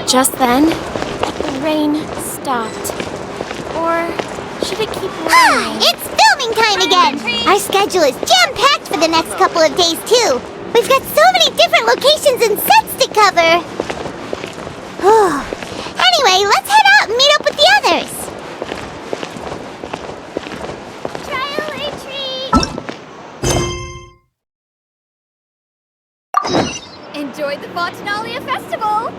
Just then, the rain stopped. Or should it keep raining? It's filming time again! Our schedule is jam-packed for the next couple of days, too. We've got so many different locations and sets to cover. Anyway, let's head out and meet up with the others. Trial retreat! Enjoy the Fontinalia Festival!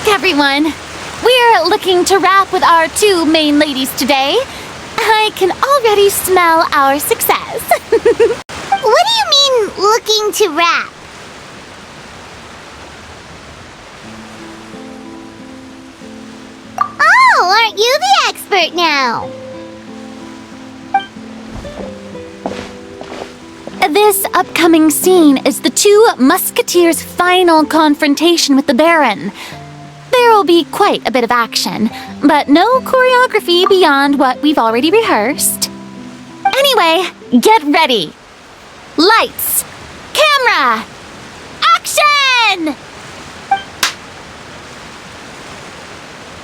Everyone, we're looking to wrap with our two main ladies today. I can already smell our success. What do you mean, looking to wrap? Oh, aren't you the expert now? This upcoming scene is the two musketeers' final confrontation with the Baron. There will be quite a bit of action, but no choreography beyond what we've already rehearsed. Anyway, get ready. Lights, camera, action!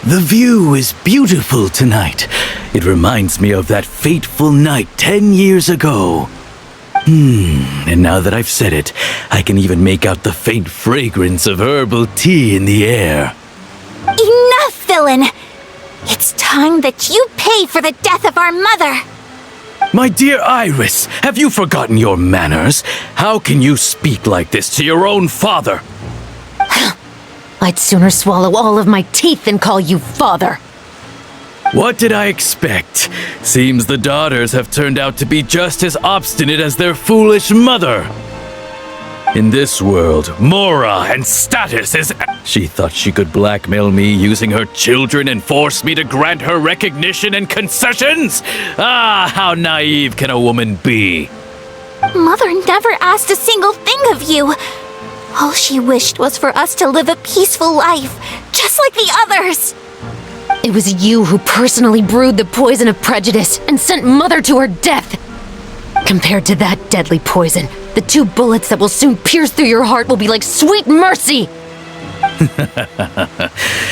The view is beautiful tonight. It reminds me of that fateful night 10 years ago. And now that I've said it, I can even make out the faint fragrance of herbal tea in the air. Enough, villain! It's time that you pay for the death of our mother! My dear Iris, have you forgotten your manners? How can you speak like this to your own father? I'd sooner swallow all of my teeth than call you father. What did I expect? Seems the daughters have turned out to be just as obstinate as their foolish mother. In this world, Mora and status is... She thought she could blackmail me using her children and force me to grant her recognition and concessions? Ah, how naive can a woman be? Mother never asked a single thing of you. All she wished was for us to live a peaceful life, just like the others. It was you who personally brewed the poison of prejudice and sent Mother to her death. Compared to that deadly poison, the two bullets that will soon pierce through your heart will be like sweet mercy.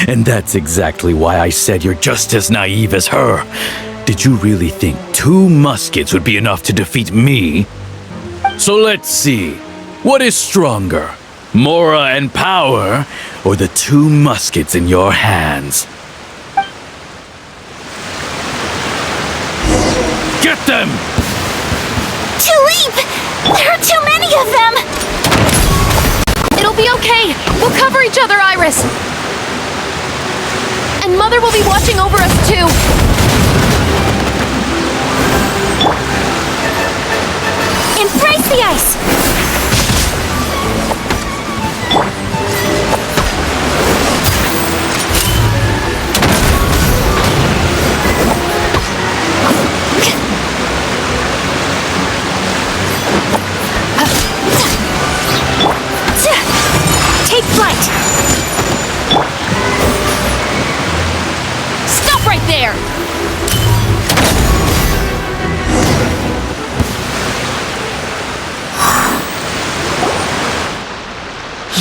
And that's exactly why I said you're just as naive as her. Did you really think 2 muskets would be enough to defeat me? So let's see. What is stronger? Mora and power, or the 2 muskets in your hands? Get them! Tulip! There are too many of them! It'll be okay. We'll cover each other, Iris. And Mother will be watching over us, too. Embrace the ice!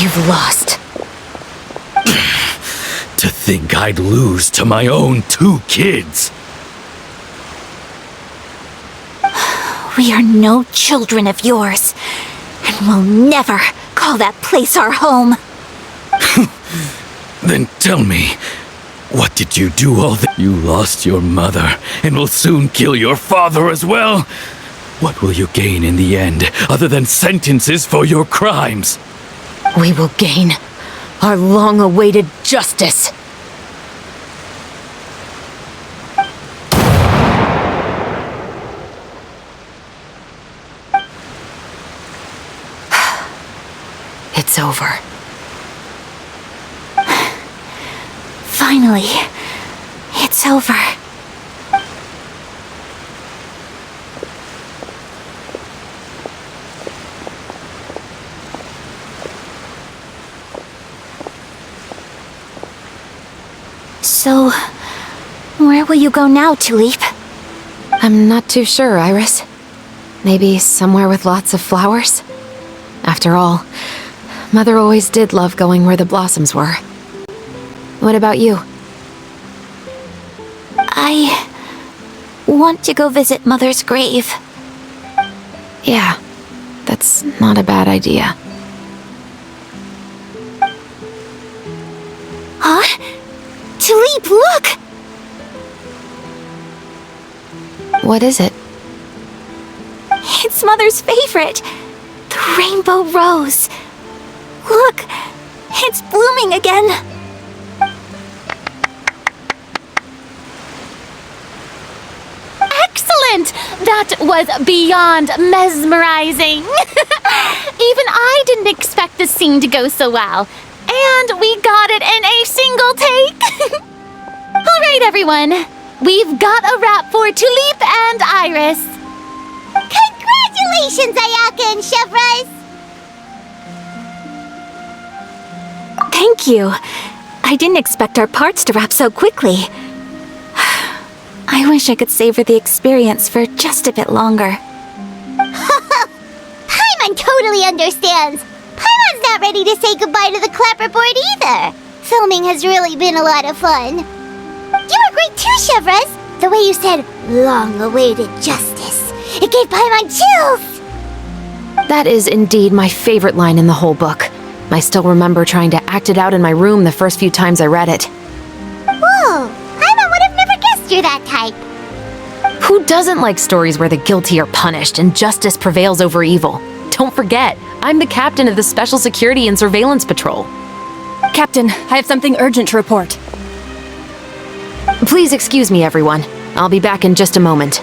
You've lost. To think I'd lose to my own 2 kids. We are no children of yours, and we'll never call that place our home. Then tell me, what did you do all that? You lost your mother, and will soon kill your father as well. What will you gain in the end, other than sentences for your crimes? We will gain our long-awaited justice. It's over. Finally, it's over. So, where will you go now, Tulip? I'm not too sure, Iris. Maybe somewhere with lots of flowers? After all, Mother always did love going where the blossoms were. What about you? I want to go visit Mother's grave. Yeah, that's not a bad idea. Huh? Tulip, look! What is it? It's Mother's favorite, the rainbow rose. Look, it's blooming again. Excellent! That was beyond mesmerizing. Even I didn't expect this scene to go so well. And we got it in a single take. All right, everyone. We've got a wrap for Tulip and Iris. Congratulations, Ayaka and Chevres! Thank you. I didn't expect our parts to wrap so quickly. I wish I could savor the experience for just a bit longer. Paimon totally understands. Paimon's not ready to say goodbye to the clapperboard either. Filming has really been a lot of fun. You were great too, Chevres. The way you said, long-awaited justice. It gave Paimon chills. That is indeed my favorite line in the whole book. I still remember trying to act it out in my room the first few times I read it. Whoa, Paimon would have never guessed you're that type. Who doesn't like stories where the guilty are punished and justice prevails over evil? Don't forget, I'm the captain of the Special Security and Surveillance Patrol. Captain, I have something urgent to report. Please excuse me, everyone. I'll be back in just a moment.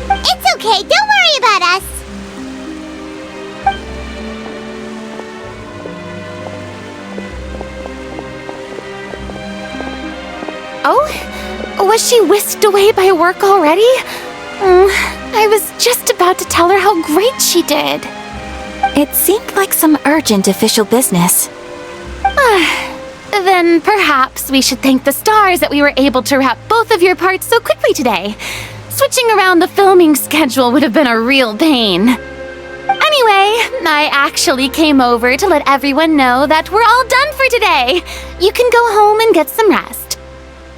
It's okay, don't worry about us. Oh? Was she whisked away by work already? I was just about to tell her how great she did. It seemed like some urgent official business. Then perhaps we should thank the stars that we were able to wrap both of your parts so quickly today. Switching around the filming schedule would have been a real pain. Anyway, I actually came over to let everyone know that we're all done for today. You can go home and get some rest.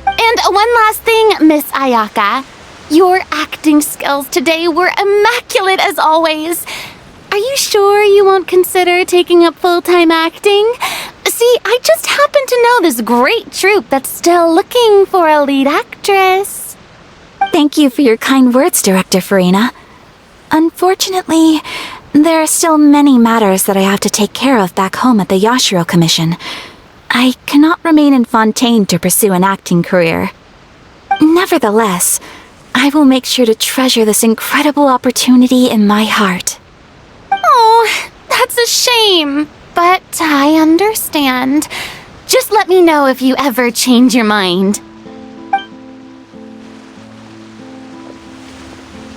And one last thing, Miss Ayaka. Your acting skills today were immaculate as always. Are you sure you won't consider taking up full-time acting? See, I just happen to know this great troupe that's still looking for a lead actress. Thank you for your kind words, Director Farina. Unfortunately, there are still many matters that I have to take care of back home at the Yashiro Commission. I cannot remain in Fontaine to pursue an acting career. Nevertheless, I will make sure to treasure this incredible opportunity in my heart. Oh, that's a shame. But I understand. Just let me know if you ever change your mind.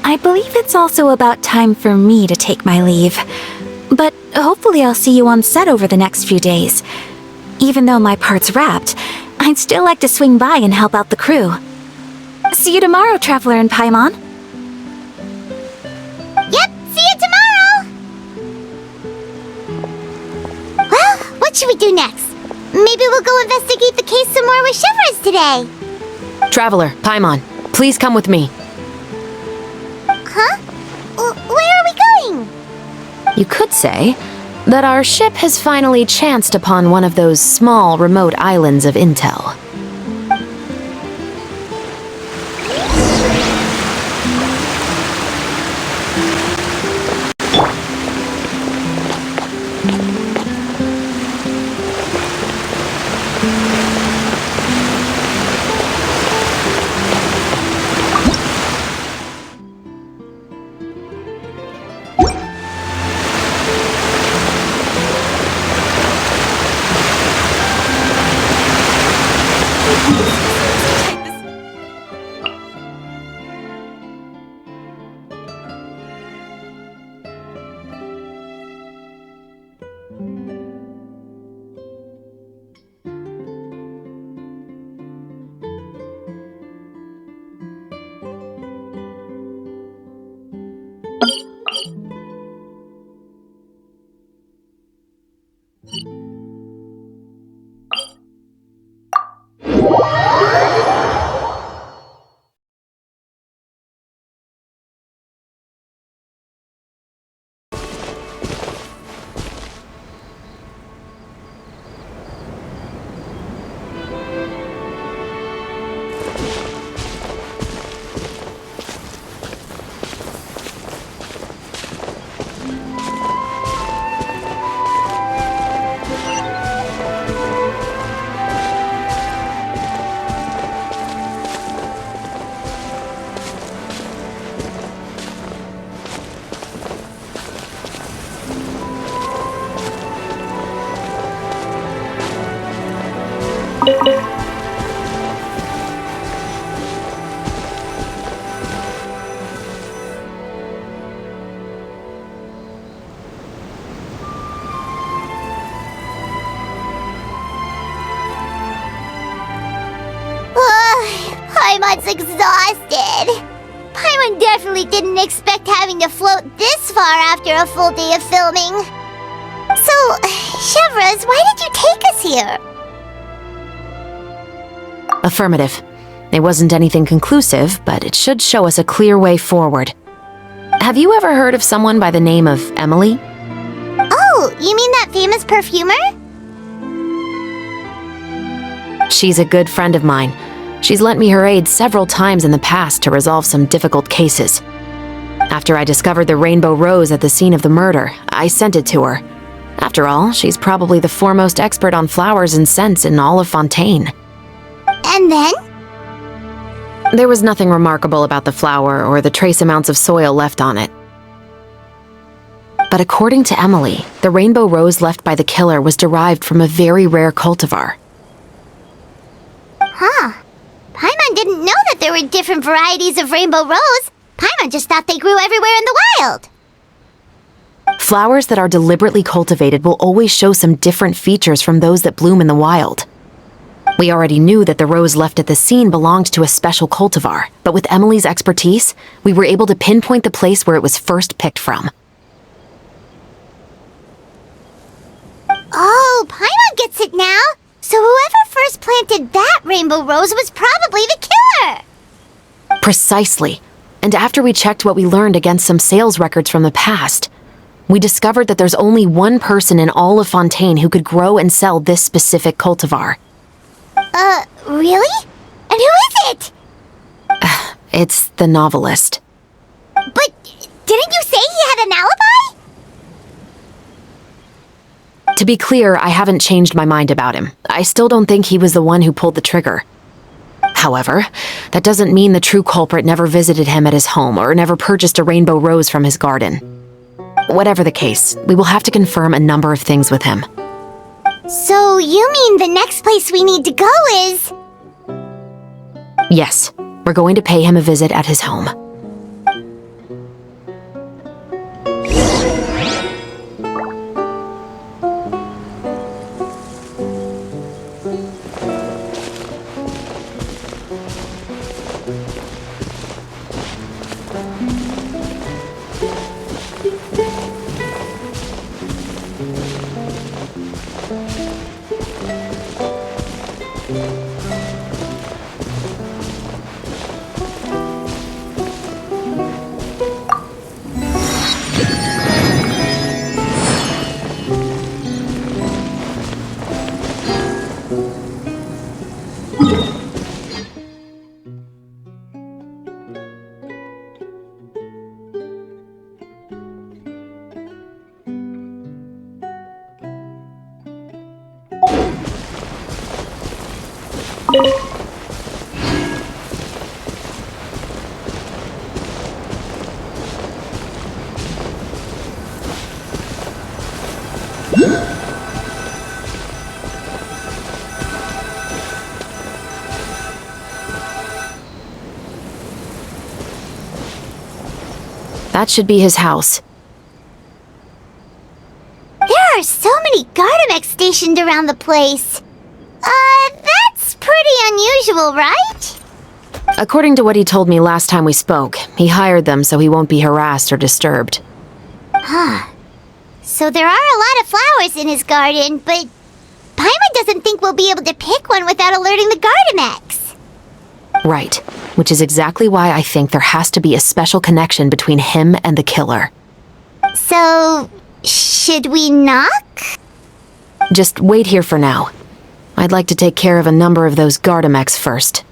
I believe it's also about time for me to take my leave. But hopefully I'll see you on set over the next few days. Even though my part's wrapped, I'd still like to swing by and help out the crew. See you tomorrow, Traveler and Paimon. Yep, see you tomorrow! Well, what should we do next? Maybe we'll go investigate the case some more with Chevres today. Traveler, Paimon, please come with me. Huh? Where are we going? You could say that our ship has finally chanced upon one of those small, remote islands of intel. Paimon's exhausted. Paimon definitely didn't expect having to float this far after a full day of filming. So, Chevres, why did you take us here? Affirmative. It wasn't anything conclusive, but it should show us a clear way forward. Have you ever heard of someone by the name of Emily? Oh, you mean that famous perfumer? She's a good friend of mine. She's lent me her aid several times in the past to resolve some difficult cases. After I discovered the rainbow rose at the scene of the murder, I sent it to her. After all, she's probably the foremost expert on flowers and scents in all of Fontaine. And then? There was nothing remarkable about the flower or the trace amounts of soil left on it. But according to Emily, the rainbow rose left by the killer was derived from a very rare cultivar. Huh. Paimon didn't know that there were different varieties of rainbow rose. Paimon just thought they grew everywhere in the wild. Flowers that are deliberately cultivated will always show some different features from those that bloom in the wild. We already knew that the rose left at the scene belonged to a special cultivar, but with Emily's expertise, we were able to pinpoint the place where it was first picked from. Oh, Paimon gets it now. So whoever first planted that rainbow rose was probably the killer! Precisely. And after we checked what we learned against some sales records from the past, we discovered that there's only one person in all of Fontaine who could grow and sell this specific cultivar. Really? And who is it? It's the novelist. But didn't you say he had an alibi? To be clear, I haven't changed my mind about him. I still don't think he was the one who pulled the trigger. However, that doesn't mean the true culprit never visited him at his home or never purchased a rainbow rose from his garden. Whatever the case, we will have to confirm a number of things with him. So you mean the next place we need to go is... Yes, we're going to pay him a visit at his home. That should be his house. There are so many Gardamex stationed around the place. That's pretty unusual, right? According to what he told me last time we spoke, he hired them so he won't be harassed or disturbed. So there are a lot of flowers in his garden, but Paimon doesn't think we'll be able to pick one without alerting the Gardamex. Right, which is exactly why I think there has to be a special connection between him and the killer. So, should we knock? Just wait here for now. I'd like to take care of a number of those Gardamex first.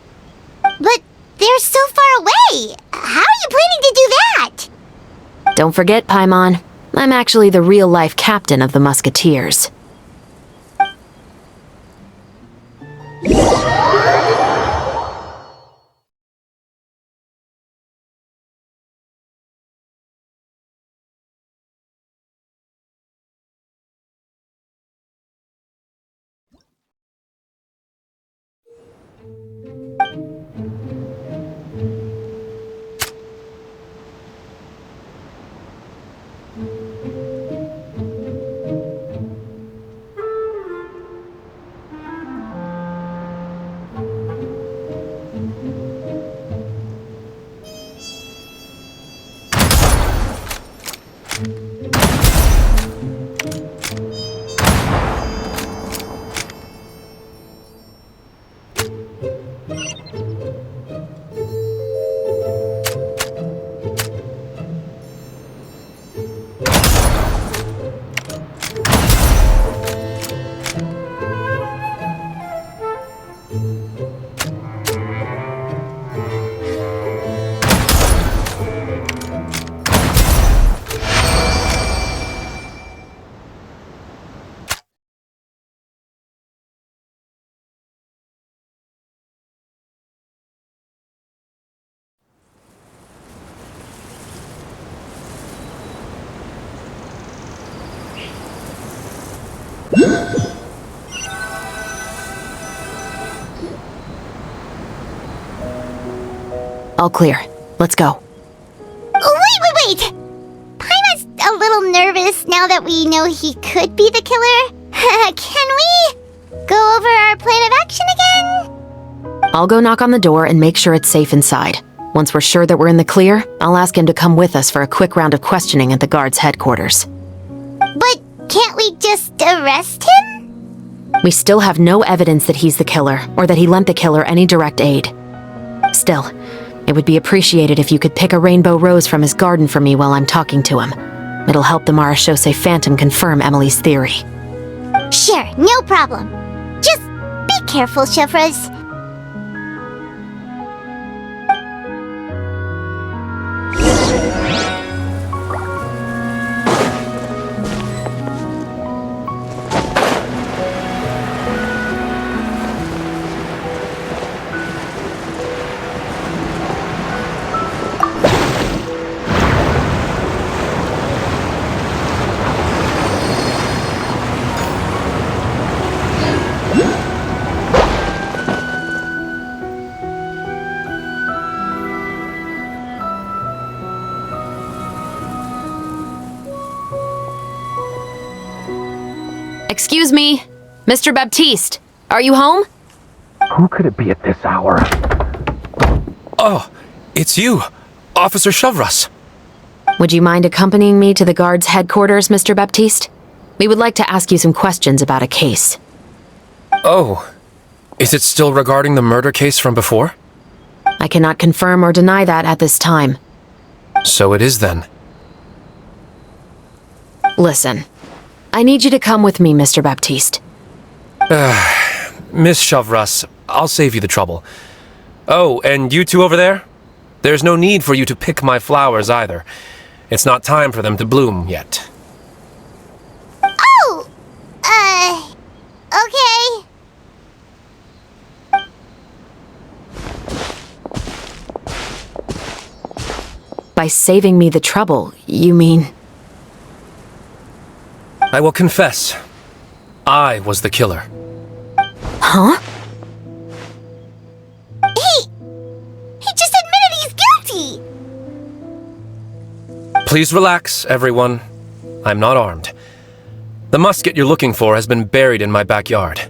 But they're so far away. How are you planning to do that? Don't forget, Paimon, I'm actually the real-life captain of the Musketeers. All clear. Let's go. Wait! Paimon's a little nervous now that we know he could be the killer. Can we go over our plan of action again? I'll go knock on the door and make sure it's safe inside. Once we're sure that we're in the clear, I'll ask him to come with us for a quick round of questioning at the guard's headquarters. But can't we just arrest him? We still have no evidence that he's the killer, or that he lent the killer any direct aid. Still, it would be appreciated if you could pick a rainbow rose from his garden for me while I'm talking to him. It'll help the Marachose Phantom confirm Emily's theory. Sure, no problem. Just be careful, Chevres. Excuse me, Mr. Baptiste, are you home? Who could it be at this hour? Oh, it's you, Officer Chevres. Would you mind accompanying me to the guard's headquarters, Mr. Baptiste? We would like to ask you some questions about a case. Oh, is it still regarding the murder case from before? I cannot confirm or deny that at this time. So it is then. Listen, I need you to come with me, Mr. Baptiste. Miss Chevres, I'll save you the trouble. Oh, and you two over there? There's no need for you to pick my flowers either. It's not time for them to bloom yet. Oh! Okay. By saving me the trouble, you mean... I will confess. I was the killer. Huh? He just admitted he's guilty! Please relax, everyone. I'm not armed. The musket you're looking for has been buried in my backyard.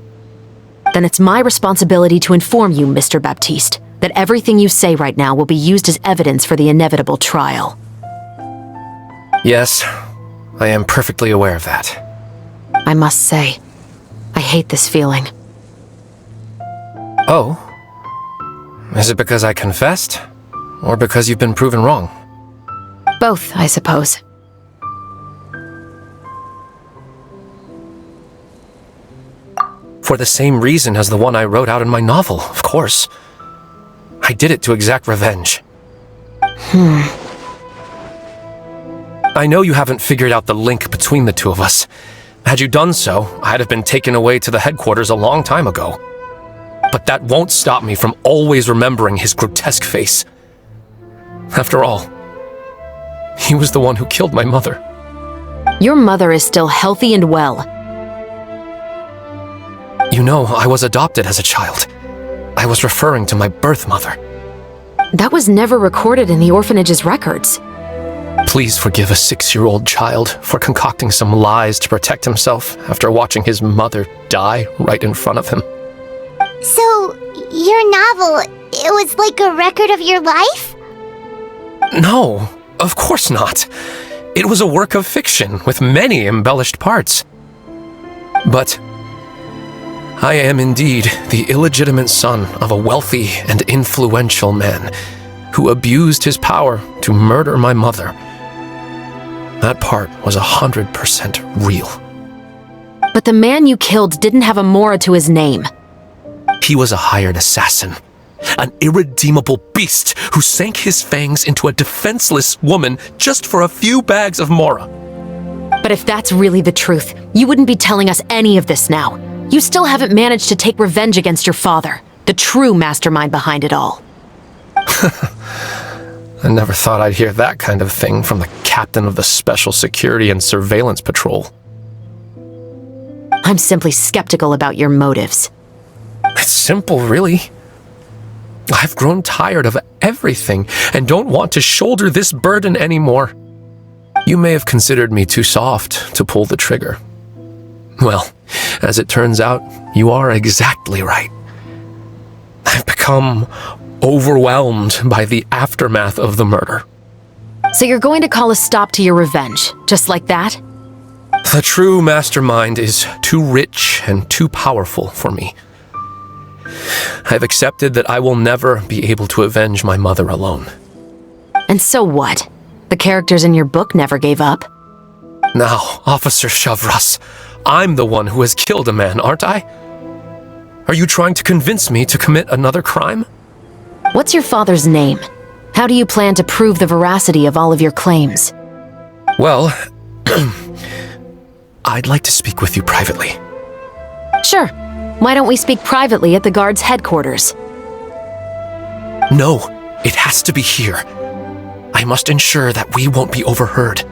Then it's my responsibility to inform you, Mr. Baptiste, that everything you say right now will be used as evidence for the inevitable trial. Yes, I am perfectly aware of that. I must say, I hate this feeling. Oh? Is it because I confessed? Or because you've been proven wrong? Both, I suppose. For the same reason as the one I wrote out in my novel, of course. I did it to exact revenge. I know you haven't figured out the link between the two of us. Had you done so, I'd have been taken away to the headquarters a long time ago. But that won't stop me from always remembering his grotesque face. After all, he was the one who killed my mother. Your mother is still healthy and well. You know, I was adopted as a child. I was referring to my birth mother. That was never recorded in the orphanage's records. Please forgive a 6-year-old child for concocting some lies to protect himself after watching his mother die right in front of him. So, your novel, it was like a record of your life? No, of course not. It was a work of fiction with many embellished parts. But I am indeed the illegitimate son of a wealthy and influential man who abused his power to murder my mother. That part was 100% real. But the man you killed didn't have a Mora to his name. He was a hired assassin, an irredeemable beast who sank his fangs into a defenseless woman just for a few bags of Mora. But if that's really the truth, you wouldn't be telling us any of this now. You still haven't managed to take revenge against your father, the true mastermind behind it all. I never thought I'd hear that kind of thing from the captain of the Special Security and Surveillance Patrol. I'm simply skeptical about your motives. It's simple, really. I've grown tired of everything and don't want to shoulder this burden anymore. You may have considered me too soft to pull the trigger. Well, as it turns out, you are exactly right. I've become overwhelmed by the aftermath of the murder. So you're going to call a stop to your revenge, just like that? The true mastermind is too rich and too powerful for me. I've accepted that I will never be able to avenge my mother alone. And so what? The characters in your book never gave up. Now, Officer Chavras, I'm the one who has killed a man, aren't I? Are you trying to convince me to commit another crime? What's your father's name? How do you plan to prove the veracity of all of your claims? Well, I'd like to speak with you privately. Sure. Why don't we speak privately at the guard's headquarters? No, it has to be here. I must ensure that we won't be overheard.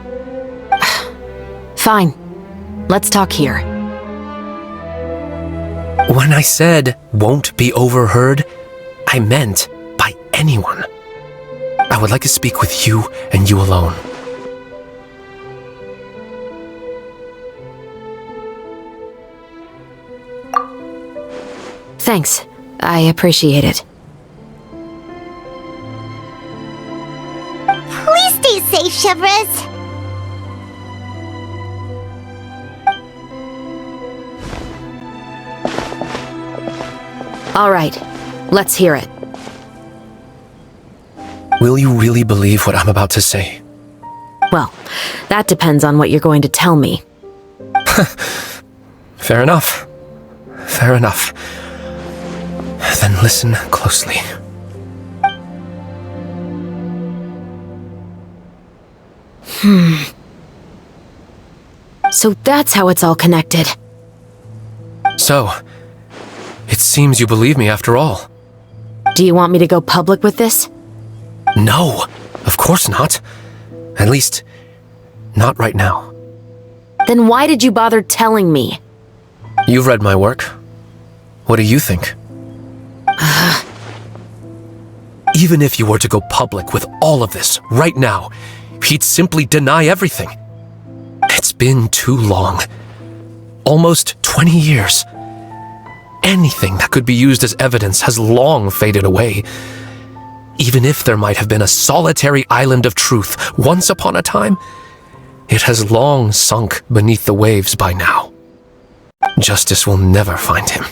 Fine. Let's talk here. When I said won't be overheard, I meant by anyone. I would like to speak with you and you alone. Thanks. I appreciate it. Please stay safe, Chavras. All right. Let's hear it. Will you really believe what I'm about to say? Well, that depends on what you're going to tell me. Fair enough. Fair enough. Then listen closely. So that's how it's all connected. So, it seems you believe me after all. Do you want me to go public with this? No, Of course not. At least, not right now. Then why did you bother telling me? You've read my work. What do you think? Even if you were to go public with all of this right now, he'd simply deny everything. It's been too long. Almost 20 years. Anything that could be used as evidence has long faded away. Even if there might have been a solitary island of truth once upon a time, it has long sunk beneath the waves by now. Justice will never find him.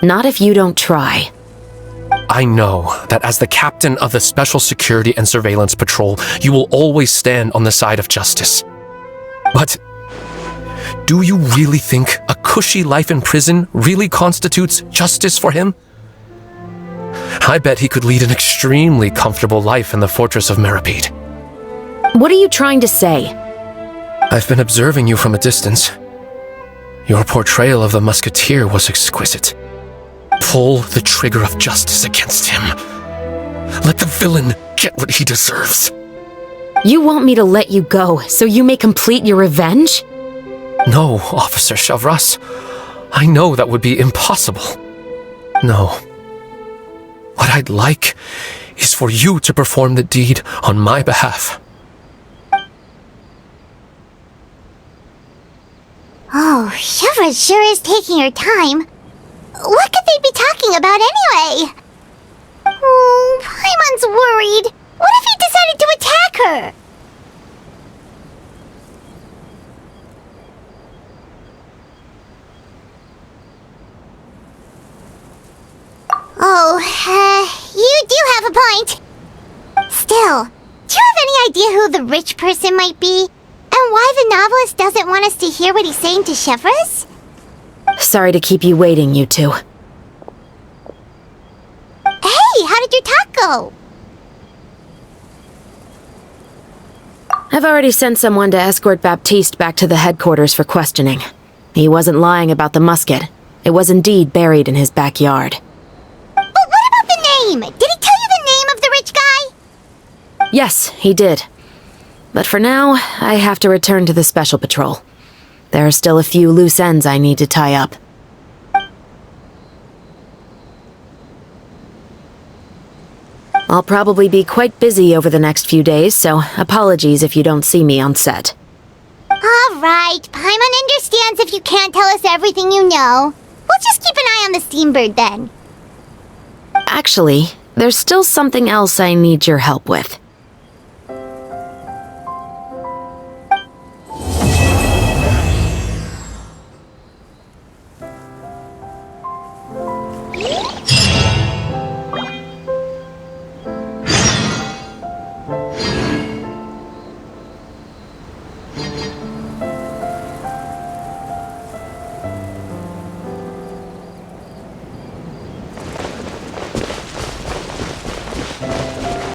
Not if you don't try. I know that as the captain of the Special Security and Surveillance Patrol, you will always stand on the side of justice. But do you really think a cushy life in prison really constitutes justice for him? I bet he could lead an extremely comfortable life in the fortress of Meripede. What are you trying to say? I've been observing you from a distance. Your portrayal of the musketeer was exquisite. Pull the trigger of justice against him. Let the villain get what he deserves. You want me to let you go so you may complete your revenge? No, Officer Chavras. I know that would be impossible. No. What I'd like is for you to perform the deed on my behalf. Oh, Chevra's sure is taking her time. What could they be talking about anyway? Oh, Paimon's worried. What if he decided to attack her? Oh, you do have a point. Still, do you have any idea who the rich person might be? And why the novelist doesn't want us to hear what he's saying to Chevras? Sorry to keep you waiting, you two. Hey, how did your talk go? I've already sent someone to escort Baptiste back to the headquarters for questioning. He wasn't lying about the musket. It was indeed buried in his backyard. But what about the name? Did he tell you the name of the rich guy? Yes, he did. But for now, I have to return to the Special Patrol. There are still a few loose ends I need to tie up. I'll probably be quite busy over the next few days, so apologies if you don't see me on set. Alright, Paimon understands if you can't tell us everything you know. We'll just keep an eye on the Steambird then. Actually, there's still something else I need your help with.